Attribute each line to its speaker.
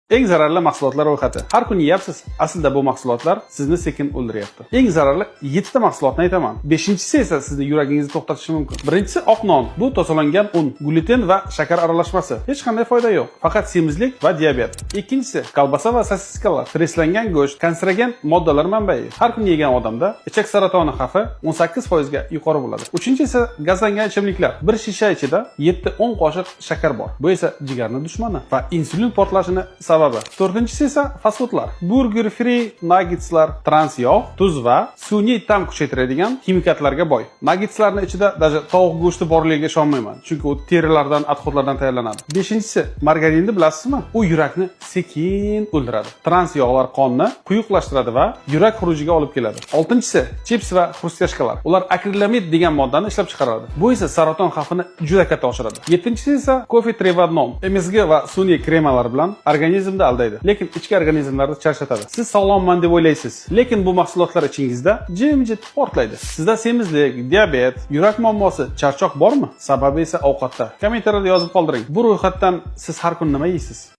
Speaker 1: Eng zararli mahsulotlar ro'yxati. Har kuni yeyapsiz. Aslida bu mahsulotlar sizni sekin o'ldiryapti. Eng zararli 7 ta mahsulotni aytaman. 5-inchisi esa sizni yuragingizni to'xtatishi mumkin. Birinchisi oq non. Bu tozalangan un, gluten va shakar aralashmasi. Hech qanday foyda yo'q. Faqat semizlik va diabet. Ikkinchisi kolbasa va sosiskalar. Streslangan go'sht, kanserogen moddalar manbai. Har kuni yegan odamda ichak saratoni xavfi 18% ga yuqori bo'ladi. Uchinchisi gazlangan ichimliklar. Bir shisha ichida 7-10 qoshiq shakar bor. Bu esa jigarning dushmani va insulin portlashini sababi. To'rtinchisi esa fast foodlar. Burger free nuggetslar, trans yog', tuz va sun'iy ta'm kuchaytiradigan ximikatlarga boy. Nuggetslarning ichida даже tovuq go'shti borligiga ishonmayman, chunki u terilardan, atxotlardan tayyorlanadi. Beshinchisi, margarinni bilasizmi? U yurakni sekin o'ldiradi. Trans yog'lar qonni quyuqlashtiradi va yurak xurujiga olib keladi. Oltinchisi, chips va xrustkashkalar. Ular akrilamid degan moddani ishlab chiqaradi. Bu esa saraton xavfini juda katta oshiradi. Yettinchisi esa kofe trevodnom, MSG va sun'iy kremalar bilan organizmni aldaydi, lekin ichki organizmlarni charchatadi. Siz sog'lomman deb o'ylaysiz, lekin bu mahsulotlar ichingizda jimjit portlaydi. Sizda semizlik, diabet, yurak muammosi, charchoq bormi? Sababi esa ovqatda. Kommentariyada yozib qoldiring. Bu ro'yxatdan siz har kun nima yeysiz?